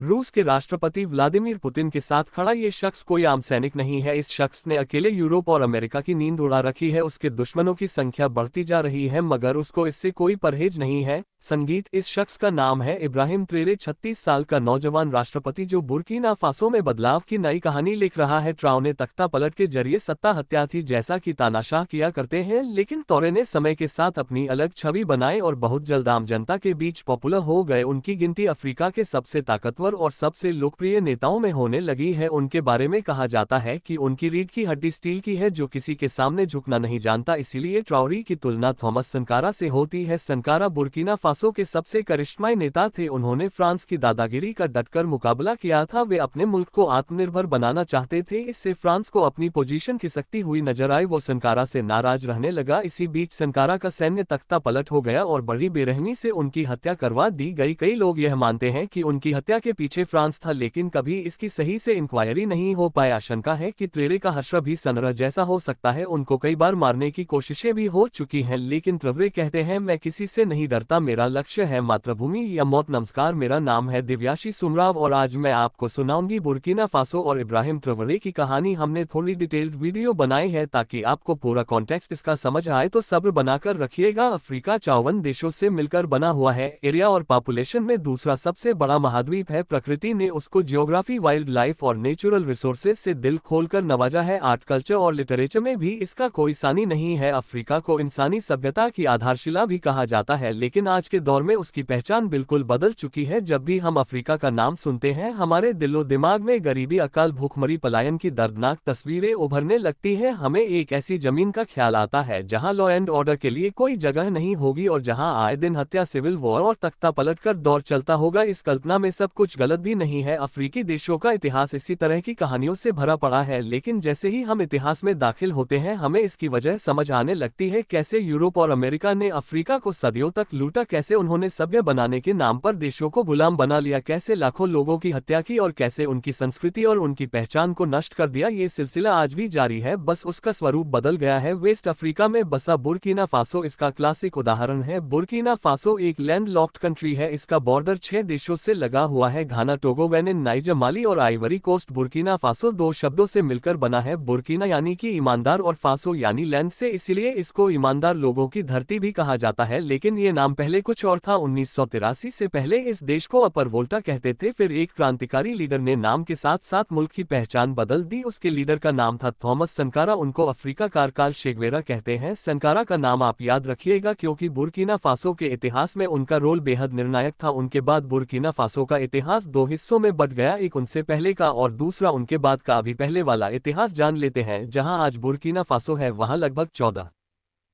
रूस के राष्ट्रपति व्लादिमीर पुतिन के साथ खड़ा ये शख्स कोई आम सैनिक नहीं है। इस शख्स ने अकेले यूरोप और अमेरिका की नींद उड़ा रखी है। उसके दुश्मनों की संख्या बढ़ती जा रही है मगर उसको इससे कोई परहेज नहीं है। संगीत। इस शख्स का नाम है इब्राहिम ट्रेरे, 36 साल का नौजवान राष्ट्रपति जो बुर्किना फासो में बदलाव की नई कहानी लिख रहा है। ट्राओ ने तख्ता पलट के जरिए सत्ता हत्या थी जैसा कि तानाशाह किया करते हैं, लेकिन तोरे ने समय के साथ अपनी अलग छवि बनाई और बहुत जल्द आम जनता के बीच पॉपुलर हो गए। उनकी गिनती अफ्रीका के सबसे ताकतवर और सबसे लोकप्रिय नेताओं में होने लगी है। उनके बारे में कहा जाता है कि उनकी रीढ़ की हड्डी स्टील की है जो किसी के सामने झुकना नहीं जानता, इसीलिए ट्राओरी की तुलना थॉमस संकारा से होती है। संकारा बुर्किना फासो के सबसे करिश्माई नेता थे। उन्होंने फ्रांस की दादागिरी का डटकर मुकाबला किया था। वे अपने मुल्क को आत्मनिर्भर बनाना चाहते थे, इससे फ्रांस को अपनी पोजीशन खिसकती हुई नजर आई। वो संकारा से नाराज रहने लगा। इसी बीच संकारा का सैन्य तख्ता पलट हो गया और बड़ी बेरहमी से उनकी हत्या करवा दी गई। कई लोग यह मानते हैं कि उनकी हत्या के पीछे फ्रांस था, लेकिन कभी इसकी सही से इंक्वायरी नहीं हो पाया। आशंका है कि ट्रेरे का हश्र भी सनरा जैसा हो सकता है। उनको कई बार मारने की कोशिशें भी हो चुकी हैं, लेकिन ट्रेरे कहते हैं मैं किसी से नहीं डरता, मेरा लक्ष्य है मातृभूमि या मौत। नमस्कार, मेरा नाम है दिव्याशी सुमराव और आज मैं आपको सुनाऊंगी बुर्किना फासो और इब्राहिम ट्रेरे की कहानी। हमने थोड़ी डिटेल्ड वीडियो बनाई है ताकि आपको पूरा कॉन्टेक्स्ट इसका समझ आए, तो सब्र बनाकर रखिएगा। अफ्रीका 54 देशों से मिलकर बना हुआ है। एरिया और पॉपुलेशन में दूसरा सबसे बड़ा महाद्वीप है। प्रकृति ने उसको जियोग्राफी, वाइल्ड लाइफ और नेचुरल रिसोर्सेज से दिल खोलकर नवाजा है। आर्ट, कल्चर और लिटरेचर में भी इसका कोई सानी नहीं है। अफ्रीका को इंसानी सभ्यता की आधारशिला भी कहा जाता है, लेकिन आज के दौर में उसकी पहचान बिल्कुल बदल चुकी है। जब भी हम अफ्रीका का नाम सुनते हैं हमारे दिलो दिमाग में गरीबी, अकाल, भूखमरी, पलायन की दर्दनाक तस्वीरें उभरने लगती हैं। हमें एक ऐसी जमीन का ख्याल आता है जहां लॉ एंड ऑर्डर के लिए कोई जगह नहीं होगी और जहां आए दिन हत्या, सिविल वॉर और तख्ता पलटकर दौर चलता होगा। इस कल्पना में सब कुछ गलत भी नहीं है। अफ्रीकी देशों का इतिहास इसी तरह की कहानियों से भरा पड़ा है, लेकिन जैसे ही हम इतिहास में दाखिल होते हैं हमें इसकी वजह समझ आने लगती है। कैसे यूरोप और अमेरिका ने अफ्रीका को सदियों तक लूटा, कैसे उन्होंने सभ्य बनाने के नाम पर देशों को गुलाम बना लिया, कैसे लाखों लोगों की हत्या की और कैसे उनकी संस्कृति और उनकी पहचान को नष्ट कर दिया। ये सिलसिला आज भी जारी है, बस उसका स्वरूप बदल गया है। वेस्ट अफ्रीका में बसा बुर्किना फासो इसका क्लासिक उदाहरण है। बुर्किना फासो एक लैंड लॉक्ड कंट्री है। इसका बॉर्डर 6 देशों से लगा हुआ है, घाना, टोगो, बेनिन, नाइजर, माली और आइवरी कोस्ट। बुर्किना फासो 2 शब्दों से मिलकर बना है, बुर्किना यानी कि ईमानदार और फासो यानी लैंड से, इसलिए इसको ईमानदार लोगों की धरती भी कहा जाता है। लेकिन ये नाम पहले कुछ और था। 1983 से पहले इस देश को अपर वोल्टा कहते थे। फिर एक क्रांतिकारी लीडर ने नाम के साथ साथ मुल्क की पहचान बदल दी। उसके लीडर का नाम था थॉमस संकारा। उनको अफ्रीका कारकाल शेगवेरा कहते हैं। संकारा का नाम आप याद रखिएगा क्योंकि बुर्किना फासो के इतिहास में उनका रोल बेहद निर्णायक था। उनके बाद बुर्किना फासो का इतिहास 2 हिस्सों में बट गया, एक उनसे पहले का और दूसरा उनके बाद का। अभी पहले वाला इतिहास जान लेते हैं। जहां आज बुर्किना फासो है वहां लगभग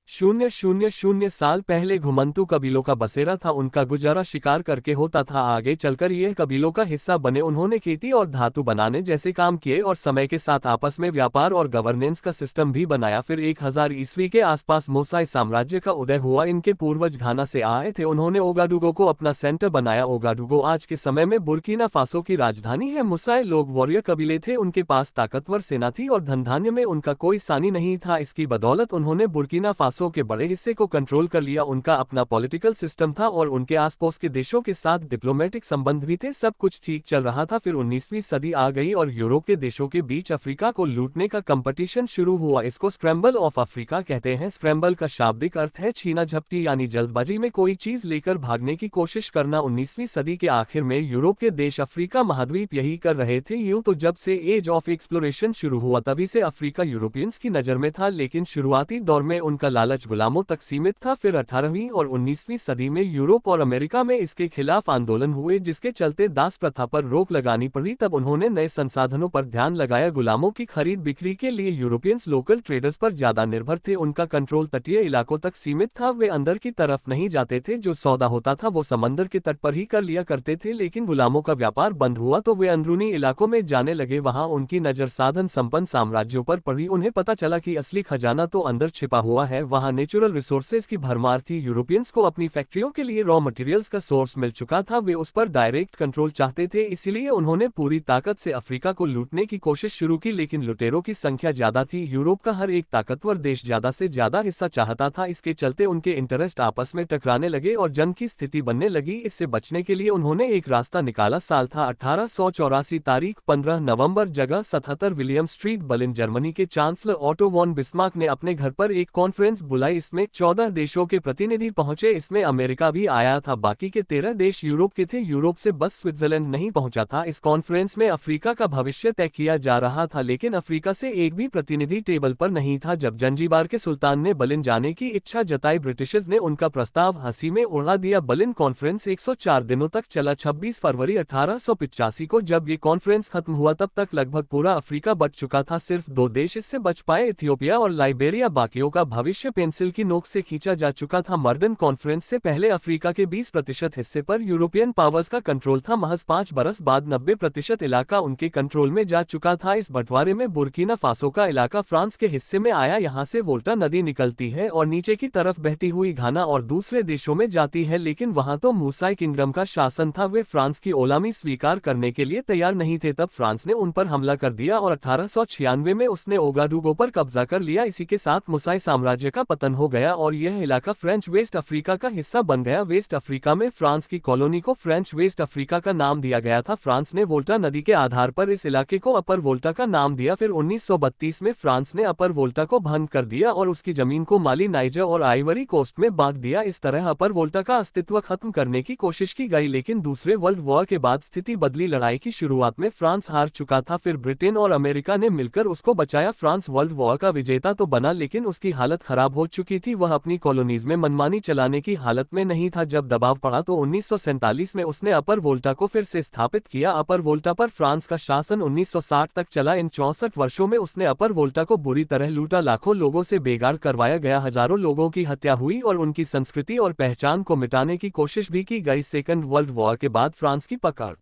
14,000 साल पहले घुमंतू कबीलों का बसेरा था। उनका गुजारा शिकार करके होता था। आगे चलकर यह कबीलों का हिस्सा बने। उन्होंने खेती और धातु बनाने जैसे काम किए और समय के साथ आपस में व्यापार और गवर्नेंस का सिस्टम भी बनाया। फिर 1000 ईस्वी के आसपास मोसाई साम्राज्य का उदय हुआ। इनके पूर्वज घाना से आए थे। उन्होंने ओगाडुगो को अपना सेंटर बनाया। ओगाडुगो आज के समय में बुर्किना फासो की राजधानी है। मुसाई लोग वॉरियर कबीले थे। उनके पास ताकतवर सेना थी और धन धान्य में उनका कोई सानी नहीं था। इसकी बदौलत उन्होंने बुर्किना फासो के बड़े हिस्से को कंट्रोल कर लिया। उनका अपना पॉलिटिकल सिस्टम था और उनके आसपास के देशों के साथ डिप्लोमेटिक संबंध भी थे। सब कुछ ठीक चल रहा था। फिर 19वीं सदी आ गई और यूरोप के देशों के बीच अफ्रीका को लूटने का कंपटीशन शुरू हुआ। इसको स्क्रैम्बल ऑफ अफ्रीका कहते हैं। स्क्रैम्बल का शाब्दिक अर्थ है छीना झपटी, यानी जल्दबाजी में कोई चीज लेकर भागने की कोशिश करना। 19वीं सदी के आखिर में यूरोप के देश अफ्रीका महाद्वीप यही कर रहे थे। यूं तो जब से एज ऑफ एक्सप्लोरेशन शुरू हुआ तभी से अफ्रीका यूरोपियंस की नजर में था, लेकिन शुरुआती दौर में उनका लालच गुलामों तक सीमित था। फिर 18वीं और 19वीं सदी में यूरोप और अमेरिका में इसके खिलाफ आंदोलन हुए, जिसके चलते दास प्रथा पर रोक लगानी पड़ी। तब उन्होंने नए संसाधनों पर ध्यान लगाया। गुलामों की खरीद बिक्री के लिए यूरोपियंस लोकल ट्रेडर्स पर ज्यादा निर्भर थे। उनका कंट्रोल तटीय इलाकों तक सीमित था। वे अंदर की तरफ नहीं जाते थे। जो सौदा होता था वो समंदर के तट पर ही कर लिया करते थे। लेकिन गुलामों का व्यापार बंद हुआ तो वे अंदरूनी इलाकों में जाने लगे। वहां उनकी नजर साधन संपन्न साम्राज्यों पर पड़ी। उन्हें पता चला कि असली खजाना तो अंदर छिपा हुआ है। वहां नेचुरल रिसोर्सेज की भरमार थी। यूरोपियंस को अपनी फैक्ट्रियों के लिए रॉ मटेरियल्स का सोर्स मिल चुका था, वे उस पर डायरेक्ट कंट्रोल चाहते थे, इसीलिए उन्होंने पूरी ताकत से अफ्रीका को लूटने की कोशिश शुरू की। लेकिन लुटेरों की संख्या ज्यादा थी, यूरोप का हर एक ताकतवर देश ज्यादा से ज्यादा हिस्सा चाहता था, इसके चलते उनके इंटरेस्ट आपस में टकराने लगे और जंग की स्थिति बनने लगी। इससे बचने के लिए उन्होंने एक रास्ता निकाला। साल था 1884, तारीख 15 नवंबर, जगह 77 विलियम स्ट्रीट, बर्लिन, जर्मनी के चांसलर ऑटो वॉन बिस्मार्क ने अपने घर पर एक कॉन्फ्रेंस बुलाई। इसमें 14 देशों के प्रतिनिधि पहुंचे, इसमें अमेरिका भी आया था। बाकी के 13 देश यूरोप के थे, यूरोप से बस स्विट्जरलैंड नहीं पहुंचा था। इस कॉन्फ्रेंस में अफ्रीका का भविष्य तय किया जा रहा था, लेकिन अफ्रीका से एक भी प्रतिनिधि टेबल पर नहीं था। जब जंजीबार के सुल्तान ने बर्लिन जाने की इच्छा जताई, ब्रिटिशर्स ने उनका प्रस्ताव हंसी में उड़ा दिया। बर्लिन कॉन्फ्रेंस 104 दिनों तक चला। 26 फरवरी 1885 को जब ये कॉन्फ्रेंस खत्म हुआ, तब तक लगभग पूरा अफ्रीका बच चुका था। सिर्फ 2 देश इससे बच पाए, इथियोपिया और लाइबेरिया। बाकियों का भविष्य पेंसिल की नोक से खींचा जा चुका था। मर्डन कॉन्फ्रेंस से पहले अफ्रीका के 20% हिस्से पर यूरोपियन पावर्स का कंट्रोल था। महज 5 बरस बाद 90% इलाका उनके कंट्रोल में जा चुका था। इस बंटवारे में बुर्किना फासो का इलाका फ्रांस के हिस्से में आया। यहाँ से वोल्टा नदी निकलती है और नीचे की तरफ बहती हुई घाना और दूसरे देशों में जाती है, लेकिन वहाँ तो मूसाई किंगडम का शासन था। वे फ्रांस की गुलामी स्वीकार करने के लिए तैयार नहीं थे। तब फ्रांस ने उन पर हमला कर दिया और 1896 में उसने ओगाडुगो पर कब्जा कर लिया। इसी के साथ मूसाई साम्राज्य का पतन हो गया और यह इलाका फ्रेंच वेस्ट अफ्रीका का हिस्सा बन गया। वेस्ट अफ्रीका में फ्रांस की कॉलोनी को फ्रेंच वेस्ट अफ्रीका का नाम दिया गया था। फ्रांस ने वोल्टा नदी के आधार पर इस इलाके को अपर वोल्टा का नाम दिया। फिर 1932 में फ्रांस ने अपर वोल्टा को भंग कर दिया और उसकी जमीन को माली, नाइजर और आइवरी कोस्ट में बांट दिया। इस तरह अपर वोल्टा का अस्तित्व खत्म करने की कोशिश की गई, लेकिन दूसरे वर्ल्ड वॉर के बाद स्थिति बदली। लड़ाई की शुरुआत में फ्रांस हार चुका था, फिर ब्रिटेन और अमेरिका ने मिलकर उसको बचाया। फ्रांस वर्ल्ड वॉर का विजेता तो बना, लेकिन उसकी हालत खराब हो चुकी थी। वह अपनी कॉलोनीज में मनमानी चलाने की हालत में नहीं था। जब दबाव पड़ा तो 1947 में उसने अपर वोल्टा को फिर से स्थापित किया। अपर वोल्टा पर फ्रांस का शासन 1960 तक चला। इन 64 वर्षों में उसने अपर वोल्टा को बुरी तरह लूटा। लाखों लोगों से बेगार करवाया गया, हजारों लोगों की हत्या हुई और उनकी संस्कृति और पहचान को मिटाने की कोशिश भी की गई। सेकंड वर्ल्ड वॉर के बाद फ्रांस की पकड़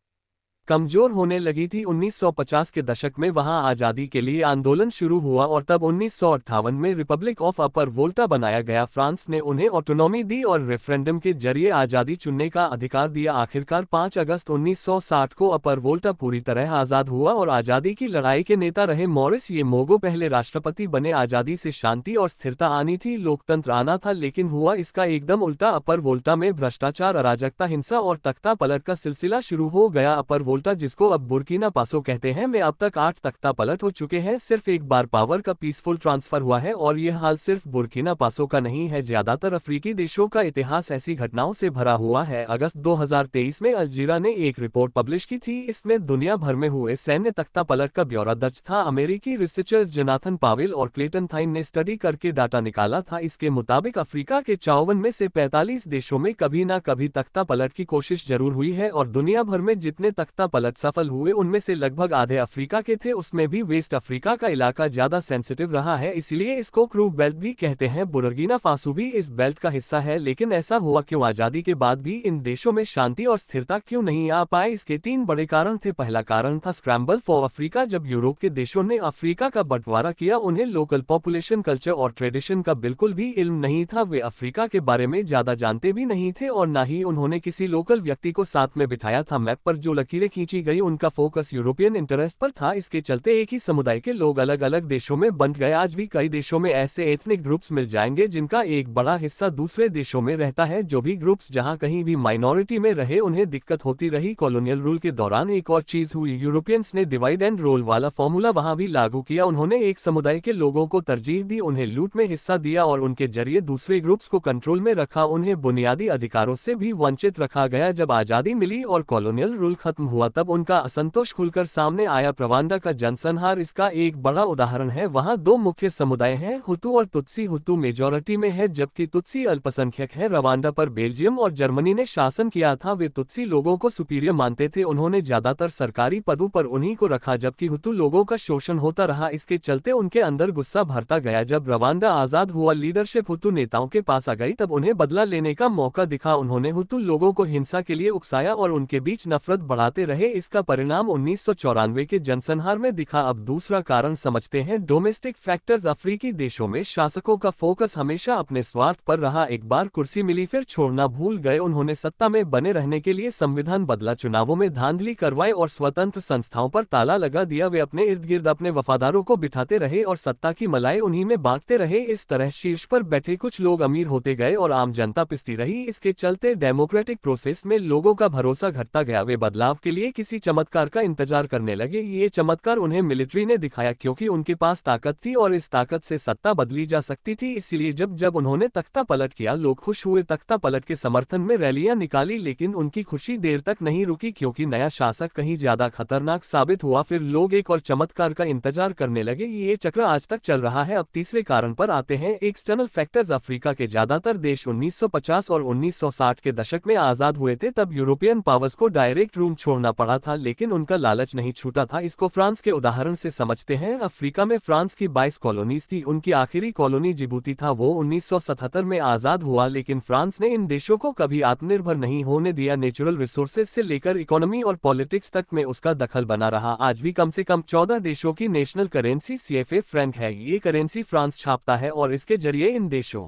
कमजोर होने लगी थी। 1950 के दशक में वहां आजादी के लिए आंदोलन शुरू हुआ और तब 1958 में रिपब्लिक ऑफ अपर वोल्टा बनाया गया। फ्रांस ने उन्हें ऑटोनॉमी दी और रेफरेंडम के जरिए आजादी चुनने का अधिकार दिया। आखिरकार 5 अगस्त 1960 को अपर वोल्टा पूरी तरह आजाद हुआ और आजादी की लड़ाई के नेता रहे मॉरिस येमोगो पहले राष्ट्रपति बने। आजादी से शांति और स्थिरता आनी थी, लोकतंत्र आना था, लेकिन हुआ इसका एकदम उल्टा। अपर वोल्टा में भ्रष्टाचार, अराजकता, हिंसा और तख्ता पलट का सिलसिला शुरू हो गया। अपर वोल्टा, जिसको अब बुर्किना फासो कहते हैं, में अब तक 8 तख्ता पलट हो चुके हैं। सिर्फ एक बार पावर का पीसफुल ट्रांसफर हुआ है और यह हाल सिर्फ बुर्किना फासो का नहीं है, ज्यादातर अफ्रीकी देशों का इतिहास ऐसी घटनाओं से भरा हुआ है। अगस्त 2023 में अलजीरा ने एक रिपोर्ट पब्लिश की थी, इसमें दुनिया भर में हुए सैन्य तख्ता पलट का ब्यौरा दर्ज था। अमेरिकी रिसर्चर्स जोनाथन पावेल और क्लेटन थाइन ने स्टडी करके डाटा निकाला था। इसके मुताबिक अफ्रीका के 54 में से 45 देशों में कभी ना कभी तख्ता पलट की कोशिश जरूर हुई है और दुनिया भर में जितने तख्ता पलट सफल हुए उनमें से लगभग आधे अफ्रीका के थे। उसमें भी वेस्ट अफ्रीका का इलाका ज्यादा सेंसिटिव रहा है, इसलिए इसको क्रू बेल्ट भी कहते हैं। बुर्किना फासो भी इस बेल्ट का हिस्सा है, लेकिन ऐसा हुआ क्यों? आजादी के बाद भी इन देशों में शांति और स्थिरता क्यों नहीं आ पाए? इसके 3 बड़े कारण थे। पहला कारण था स्क्रैम्बल फॉर अफ्रीका। जब यूरोप के देशों ने अफ्रीका का बंटवारा किया, उन्हें लोकल पॉपुलेशन, कल्चर और ट्रेडिशन का बिल्कुल भी इल्म नहीं था। वे अफ्रीका के बारे में ज्यादा जानते भी नहीं थे और न ही उन्होंने किसी लोकल व्यक्ति को साथ में बिठाया था। मैप पर जो लकीरें खींची गई उनका फोकस यूरोपियन इंटरेस्ट पर था। इसके चलते एक ही समुदाय के लोग अलग अलग देशों में बंट गए। आज भी कई देशों में ऐसे एथनिक ग्रुप्स मिल जाएंगे जिनका एक बड़ा हिस्सा दूसरे देशों में रहता है। जो भी ग्रुप्स जहां कहीं भी माइनॉरिटी में रहे, उन्हें दिक्कत होती रही। कॉलोनियल रूल के दौरान एक और चीज हुई, यूरोपियंस ने डिवाइड एंड रोल वाला फॉर्मूला वहां भी लागू किया। उन्होंने एक समुदाय के लोगों को तरजीह दी, उन्हें लूट में हिस्सा दिया और उनके जरिए दूसरे ग्रुप्स को कंट्रोल में रखा। उन्हें बुनियादी अधिकारों से भी वंचित रखा गया। जब आजादी मिली और कॉलोनियल रूल खत्म हुआ, तब उनका असंतोष खुलकर सामने आया। रवांडा का जनसंहार इसका एक बड़ा उदाहरण है। वहां 2 मुख्य समुदाय हैं, हुतू और तुत्सी। हुतू मेजॉरिटी में है जबकि तुत्सी अल्पसंख्यक है। रवांडा पर बेल्जियम और जर्मनी ने शासन किया था। वे तुत्सी लोगों को सुपीरियर मानते थे, उन्होंने ज्यादातर सरकारी पदों पर उन्हीं को रखा, जबकि हुतू लोगों का शोषण होता रहा। इसके चलते उनके अंदर गुस्सा भरता गया। जब रवांडा आजाद हुआ, लीडरशिप हुतू नेताओं के पास आ गई, तब उन्हें बदला लेने का मौका दिखा। उन्होंने हुतू लोगों को हिंसा के लिए उकसाया और उनके बीच नफरत बढ़ाते रहे। इसका परिणाम 1994 के जनसंहार में दिखा। अब दूसरा कारण समझते हैं, डोमेस्टिक फैक्टर्स। अफ्रीकी देशों में शासकों का फोकस हमेशा अपने स्वार्थ पर रहा। एक बार कुर्सी मिली फिर छोड़ना भूल गए। उन्होंने सत्ता में बने रहने के लिए संविधान बदला, चुनावों में धांधली करवाई और स्वतंत्र संस्थाओं पर ताला लगा दिया। वे अपने इर्द गिर्द अपने वफादारों को बिठाते रहे और सत्ता की मलाई उन्हीं में बांटते रहे। इस तरह शीर्ष पर बैठे कुछ लोग अमीर होते गए और आम जनता पिसती रही। इसके चलते डेमोक्रेटिक प्रोसेस में लोगों का भरोसा घटता गया। वे बदलाव के लिए किसी चमत्कार का इंतजार करने लगे। ये चमत्कार उन्हें मिलिट्री ने दिखाया, क्योंकि उनके पास ताकत थी और इस ताकत से सत्ता बदली जा सकती थी। इसलिए जब जब उन्होंने तख्ता पलट किया, लोग खुश हुए। तख्ता पलट के समर्थन में रैलियां निकाली, लेकिन उनकी खुशी देर तक नहीं रुकी, क्योंकि नया शासक कहीं ज्यादा खतरनाक साबित हुआ। फिर लोग एक और चमत्कार का इंतजार करने लगे। ये चक्र आज तक चल रहा है। अब तीसरे कारण पर आते हैं, एक्सटर्नल फैक्टर्स। अफ्रीका के ज्यादातर देश 1950 और 1960 के दशक में आजाद हुए थे। तब यूरोपियन पावर्स को डायरेक्ट रूम छोड़ना पड़ा था, लेकिन उनका लालच नहीं छूटा था। इसको फ्रांस के उदाहरण से समझते हैं। अफ्रीका में फ्रांस की 22 कॉलोनीज थी। उनकी आखिरी कॉलोनी जिबूती था। वो 1977 में आजाद हुआ, लेकिन फ्रांस ने इन देशों को कभी आत्मनिर्भर नहीं होने दिया। नेचुरल रिसोर्सेज से लेकर इकोनॉमी और पॉलिटिक्स तक में उसका दखल बना रहा। आज भी कम से कम 14 देशों की नेशनल करेंसी CFA फ्रैंक है। ये करेंसी फ्रांस छापता है और इसके जरिए इन देशों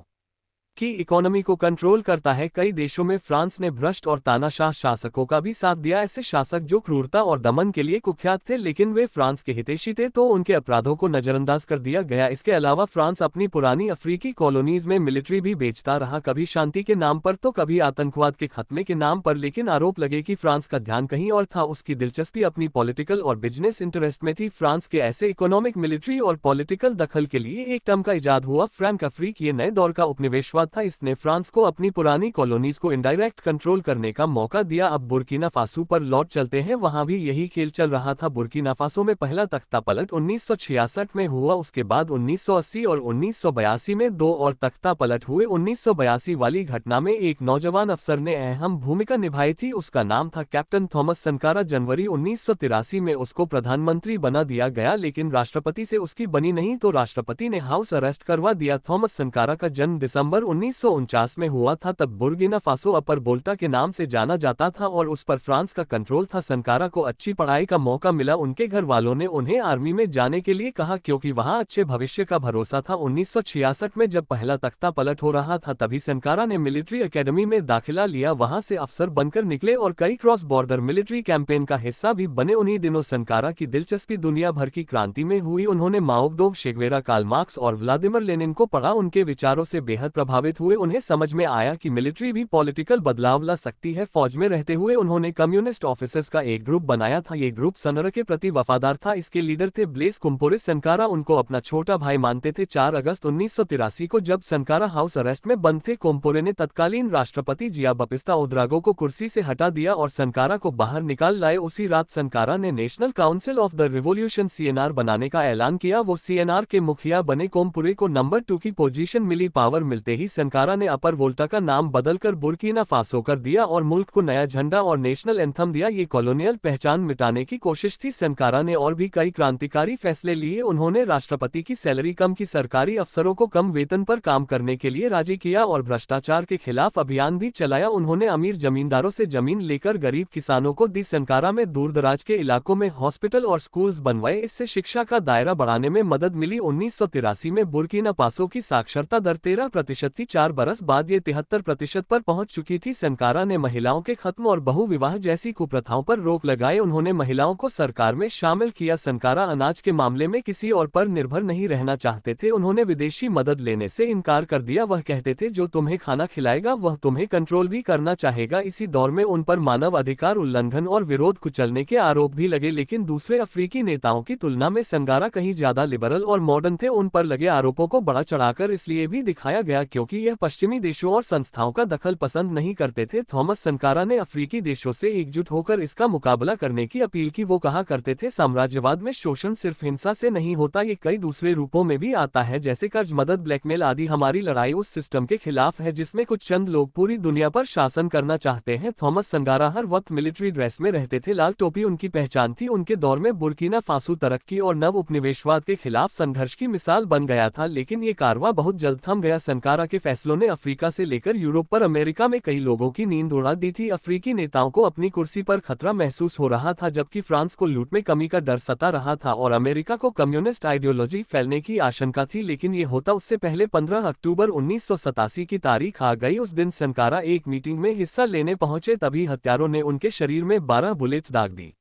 की इकोनॉमी को कंट्रोल करता है। कई देशों में फ्रांस ने भ्रष्ट और तानाशाह शासकों का भी साथ दिया। ऐसे शासक जो क्रूरता और दमन के लिए कुख्यात थे, लेकिन वे फ्रांस के हितैषी थे, तो उनके अपराधों को नजरअंदाज कर दिया गया। इसके अलावा फ्रांस अपनी पुरानी अफ्रीकी कॉलोनीज में मिलिट्री भी बेचता रहा, कभी शांति के नाम पर तो कभी आतंकवाद के खत्मे के नाम पर। लेकिन आरोप लगे कि फ्रांस का ध्यान कहीं और था। उसकी दिलचस्पी अपनी पॉलिटिकल और बिजनेस इंटरेस्ट में थी। फ्रांस के ऐसे इकोनॉमिक, मिलिट्री और पॉलिटिकल दखल के लिए एक टर्म का इजाद हुआ, फ्रैंक अफ्रीक। ये नए दौर का उपनिवेशवाद था। इसने फ्रांस को अपनी पुरानी कॉलोनीज को इनडायरेक्ट कंट्रोल करने का मौका दिया। अब बुर्किना फासो पर लौट चलते हैं। वहां भी यही खेल चल रहा था। बुर्किना फासो में पहला तख्ता पलट 1966 में हुआ। उसके बाद 1980 और 1982 में 2 और तख्ता पलट हुए। 1982 वाली घटना में एक नौजवान अफसर ने अहम भूमिका निभाई थी। उसका नाम था कैप्टन थॉमस संकारा। जनवरी 1983 में उसको प्रधानमंत्री बना दिया गया, लेकिन राष्ट्रपति से उसकी बनी नहीं, तो राष्ट्रपति ने हाउस अरेस्ट करवा दिया। थॉमस संकारा का जन्म दिसंबर 1949 में हुआ था। तब बुर्किना फासो अपर वोल्टा के नाम से जाना जाता था और उस पर फ्रांस का कंट्रोल था। संकारा को अच्छी पढ़ाई का मौका मिला। उनके घर वालों ने उन्हें आर्मी में जाने के लिए कहा, क्योंकि वहां अच्छे भविष्य का भरोसा था। 1966 में जब पहला तख्ता पलट हो रहा था, तभी संकारा ने मिलिट्री एकेडमी में दाखिला लिया। वहां से अफसर बनकर निकले और कई क्रॉस बॉर्डर मिलिट्री कैंपेन का हिस्सा भी बने। उन्हीं दिनों संकारा की दिलचस्पी दुनिया भर की क्रांति में हुई। उन्होंने माओ त्से, शेगवेरा, कार्ल मार्क्स और व्लादिमीर लेनिन को पढ़ा। उनके विचारों से बेहद प्रभावित हुए। उन्हें समझ में आया कि मिलिट्री भी पॉलिटिकल बदलाव ला सकती है। फौज में रहते हुए उन्होंने कम्युनिस्ट ऑफिसर्स का एक ग्रुप बनाया था। ये ग्रुप सनरा के प्रति वफादार था। इसके लीडर थे ब्लेस कुम्पोरे। संकारा उनको अपना छोटा भाई मानते थे। 4 अगस्त 1983 को जब संकारा हाउस अरेस्ट में बंद थे, कुम्पोरे ने तत्कालीन राष्ट्रपति जिया बपिस्ता ओद्रागो को कुर्सी से हटा दिया और संकारा को बाहर निकाल लाए। उसी रात संकारा ने national council of the revolution CNR बनाने का ऐलान किया। वो CNR के मुखिया बने। कुम्पोरे को नंबर 2 की पोजीशन मिली। पावर मिलते ही संकारा ने अपर वोल्टा का नाम बदलकर बुर्किना फासो कर दिया और मुल्क को नया झंडा और नेशनल एंथम दिया। ये कॉलोनियल पहचान मिटाने की कोशिश थी। संकारा ने और भी कई क्रांतिकारी फैसले लिए। उन्होंने राष्ट्रपति की सैलरी कम की, सरकारी अफसरों को कम वेतन पर काम करने के लिए राजी किया और भ्रष्टाचार के खिलाफ अभियान भी चलाया। उन्होंने अमीर जमींदारों से जमीन लेकर गरीब किसानों को दी। संकारा में दूर दराज के इलाकों में हॉस्पिटल और स्कूल्स बनवाए। इससे शिक्षा का दायरा बढ़ाने में मदद मिली। 1983 में बुर्किना फासो की साक्षरता दर 13% थी। 4 बरस बाद ये 73% पर पहुंच चुकी थी। संकारा ने महिलाओं के खत्म और बहुविवाह जैसी कुप्रथाओं पर रोक लगाए। उन्होंने महिलाओं को सरकार में शामिल किया। संकारा अनाज के मामले में किसी और पर निर्भर नहीं रहना चाहते थे। उन्होंने विदेशी मदद लेने से इनकार कर दिया। वह कहते थे, जो तुम्हें खाना खिलाएगा वह तुम्हें कंट्रोल भी करना चाहेगा। इसी दौर में उन पर मानव अधिकार उल्लंघन और विरोध कुचलने के आरोप भी लगे, लेकिन दूसरे अफ्रीकी नेताओं की तुलना में संकारा कहीं ज्यादा लिबरल और मॉडर्न थे। उन पर लगे आरोपों को बढ़ा चढ़ाकर इसलिए भी दिखाया गया क्योंकि यह पश्चिमी देशों और संस्थाओं का दखल पसंद नहीं करते थे। थॉमस संकारा ने अफ्रीकी देशों से एकजुट होकर इसका मुकाबला करने की अपील की। वो कहा करते थे, साम्राज्यवाद में शोषण सिर्फ हिंसा से नहीं होता, ये कई दूसरे रूपों में भी आता है, जैसे कर्ज, मदद, ब्लैकमेल आदि। हमारी लड़ाई उस सिस्टम के खिलाफ है जिसमें कुछ चंद लोग पूरी दुनिया पर शासन करना चाहते हैं। थॉमस संकारा हर वक्त मिलिट्री ड्रेस में रहते थे। लाल टोपी उनकी पहचान थी। उनके दौर में बुर्किना फासो तरक्की और नव उपनिवेशवाद के खिलाफ संघर्ष की मिसाल बन गया था, लेकिन ये कारवां बहुत जल्द थम गया। संकारा के के फैसलों ने अफ्रीका से लेकर यूरोप पर अमेरिका में कई लोगों की नींद उड़ा दी थी। अफ्रीकी नेताओं को अपनी कुर्सी पर खतरा महसूस हो रहा था, जबकि फ्रांस को लूट में कमी का डर सता रहा था और अमेरिका को कम्युनिस्ट आइडियोलॉजी फैलने की आशंका थी। लेकिन ये होता उससे पहले 15 अक्टूबर 1987 की तारीख आ गई। उस दिन सनकारा एक मीटिंग में हिस्सा लेने पहुंचे, तभी हत्यारों ने उनके शरीर में 12 बुलेट्स दाग दी।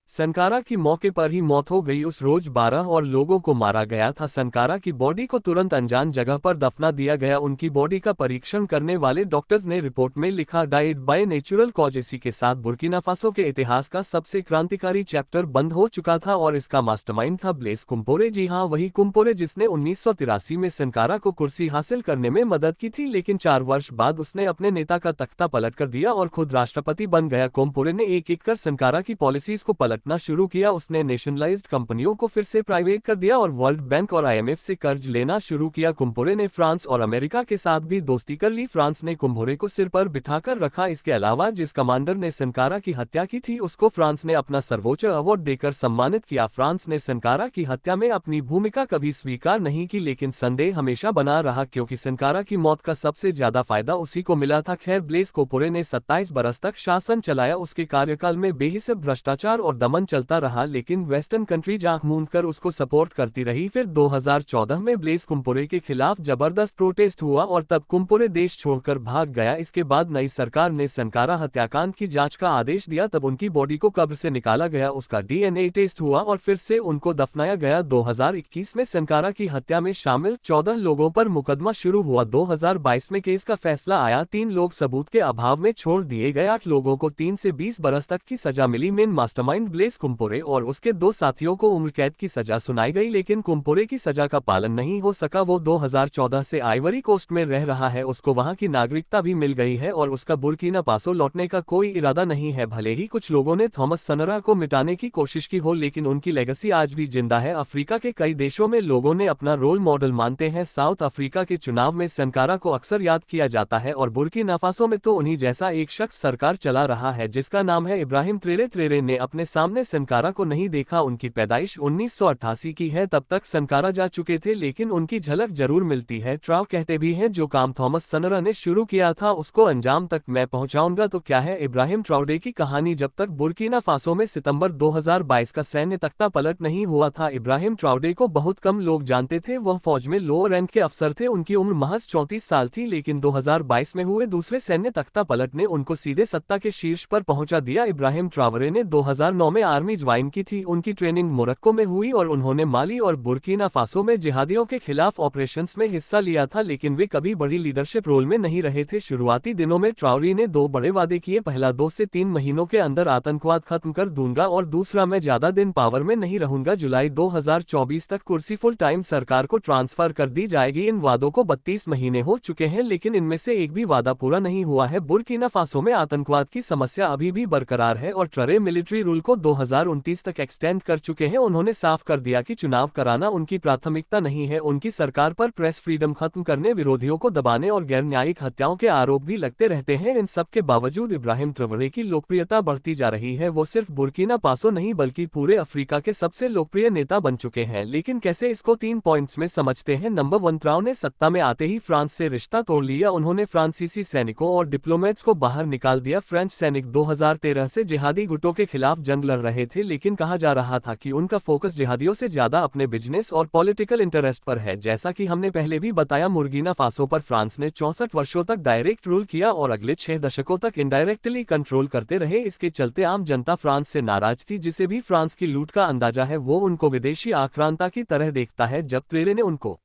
सनकारा की मौके पर ही मौत हो गई। उस रोज 12 और लोगों को मारा गया था। सनकारा की बॉडी को तुरंत अनजान जगह पर दफना दिया गया। उनकी बॉडी का परीक्षण करने वाले डॉक्टर्स ने रिपोर्ट में लिखा, डाइड बाय नेचुरल कॉज। इसी के साथ बुर्किना फासो के इतिहास का सबसे क्रांतिकारी चैप्टर बंद हो चुका था और इसका मास्टरमाइंड था ब्लेस कुम्पोरे। जी हाँ, वही कुम्पोरे जिसने 1983 में सनकारा को कुर्सी हासिल करने में मदद की थी, लेकिन 4 वर्ष बाद उसने अपने नेता का तख्ता पलट कर दिया और खुद राष्ट्रपति बन गया। कुम्पोरे ने एक एक कर सनकारा की पॉलिसीज को पलटना शुरू किया। उसने नेशनलाइज्ड कंपनियों को फिर से प्राइवेट कर दिया और वर्ल्ड बैंक और IMF से कर्ज लेना शुरू किया। कुम्पोरे ने फ्रांस और अमेरिका के साथ भी दोस्ती कर ली। फ्रांस ने कुम्पोरे को सिर पर बिठाकर रखा। इसके अलावा जिस कमांडर ने सनकारा की हत्या की थी उसको फ्रांस ने अपना सर्वोच्च अवार्ड देकर सम्मानित किया। फ्रांस ने सनकारा की हत्या में अपनी भूमिका कभी स्वीकार नहीं की, लेकिन संदेह हमेशा बना रहा क्योंकि सनकारा की मौत का सबसे ज्यादा फायदा उसी को मिला था। खैर, ब्लेस कुम्पोरे ने 27 बरस तक शासन चलाया। उसके कार्यकाल में बेहिसाब भ्रष्टाचार और दमन चलता रहा, लेकिन वेस्टर्न कंट्रीज आंख मूंद कर उसको सपोर्ट करती रही। फिर 2014 में ब्लेस कुम्पोरे के खिलाफ जबरदस्त प्रोटेस्ट हुआ और तब कुम्पोरे देश छोड़कर भाग गया। इसके बाद नई सरकार ने सनकारा हत्याकांड की जांच का आदेश दिया। तब उनकी बॉडी को कब्र से निकाला गया, उसका DNA टेस्ट हुआ और फिर से उनको दफनाया गया। 2021 में सनकारा की हत्या में शामिल 14 लोगों पर मुकदमा शुरू हुआ। 2022 में केस का फैसला आया। 3 लोग सबूत के अभाव में छोड़ दिए गए। 8 लोगों को 3 से 20 बरस तक की सजा मिली। मेन मास्टरमाइंड ब्लेस कुम्पोरे और उसके 2 साथियों को उम्र कैद की सजा सुनाई गई, लेकिन कुम्पोरे की सजा का पालन नहीं हो सका। वो 2014 से आइवरी कोस्ट में रह रहा है। उसको वहां की नागरिकता भी मिल गई है और उसका बुर्किना फासो लौटने का कोई इरादा नहीं है। भले ही कुछ लोगों ने थॉमस सनरा को मिटाने की कोशिश की हो, लेकिन उनकी लेगेसी आज भी जिंदा है। अफ्रीका के कई देशों में लोगों ने अपना रोल मॉडल मानते हैं। साउथ अफ्रीका के चुनाव में सनकारा को अक्सर याद किया जाता है और बुर्किना फासो में तो उन्हीं जैसा एक शख्स सरकार चला रहा है जिसका नाम है इब्राहिम ट्रेरे। ट्रेरे ने अपने सामने सनकारा को नहीं देखा। उनकी पैदाइश 1988 की है। तब तक सनकारा जा चुके थे, लेकिन उनकी झलक जरूर मिलती है। ट्राउ कहते भी हैं, जो काम थॉमस सनरा ने शुरू किया था उसको अंजाम तक मैं पहुंचाऊंगा। तो क्या है इब्राहिम ट्राउडे की कहानी? जब तक बुर्किना फासो में सितंबर 2022 का सैन्य तख्ता पलट नहीं हुआ था, इब्राहिम ट्राउडे को बहुत कम लोग जानते थे। वह फौज में लोअर रैंक के अफसर थे। उनकी उम्र महज 34 साल थी, लेकिन 2022 में हुए दूसरे सैन्य तख्ता पलट ने उनको सीधे सत्ता के शीर्ष पर पहुंचा दिया। इब्राहिम ट्रावरे ने 2009 में आर्मी ज्वाइन की थी। उनकी ट्रेनिंग मोरक्को में हुई और उन्होंने माली और बुर्किना फासो में जिहादियों के खिलाफ ऑपरेशंस में हिस्सा लिया था, लेकिन वे कभी बड़ी लीडरशिप रोल में नहीं रहे थे। शुरुआती दिनों में ट्रावरे ने 2 बड़े वादे किए। पहला, 2 से 3 महीनों के अंदर आतंकवाद खत्म कर दूंगा और दूसरा, मैं ज्यादा दिन पावर में नहीं रहूंगा। जुलाई 2024 तक कुर्सी फुल टाइम सरकार को ट्रांसफर कर दी जाएगी। इन वादों को 32 महीने हो चुके हैं, लेकिन इनमें से एक भी वादा पूरा नहीं हुआ है। बुर्किना फासो में आतंकवाद की समस्या अभी भी बरकरार है और ट्रेरे मिलिट्री रूल को 2029 तक एक्सटेंड कर चुके हैं। उन्होंने साफ कर दिया कि चुनाव कराना उनकी प्राथमिकता नहीं है। उनकी सरकार पर प्रेस फ्रीडम खत्म करने, विरोधियों को दबाने और गैर न्यायिक हत्याओं के आरोप भी लगते रहते हैं। इन सब के बावजूद इब्राहिम ट्रावरे की लोकप्रियता बढ़ती जा रही है। वो सिर्फ बुर्किना फासो नहीं बल्कि पूरे अफ्रीका के सबसे लोकप्रिय नेता बन चुके हैं। लेकिन कैसे? इसको 3 पॉइंट्स में समझते हैं। नंबर 1, ट्राउ ने सत्ता में आते ही फ्रांस से रिश्ता तोड़ लिया। उन्होंने फ्रांसीसी सैनिकों और डिप्लोमेट्स को बाहर निकाल दिया। फ्रेंच सैनिक 2013 से जिहादी गुटों के खिलाफ जंग लड़ रहे थे, लेकिन कहा जा रहा था कि उनका फोकस जिहादियों से ज्यादा अपने बिजनेस और पॉलिटिकल इंटरेस्ट पर है। जैसा कि हमने पहले भी बताया, बुर्किना फासो पर फ्रांस ने 64 वर्षों तक डायरेक्ट रूल किया और अगले 6 दशकों तक इनडायरेक्टली कंट्रोल करते रहे। इसके चलते आम जनता फ्रांस से नाराज थी। जिसे भी फ्रांस की लूट का अंदाजा है वो उनको विदेशी आक्रांता की तरह देखता है। जब ट्रेरे ने उनको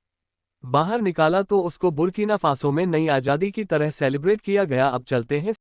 बाहर निकाला तो उसको बुर्किना फासो में नई आजादी की तरह सेलिब्रेट किया गया। अब चलते हैं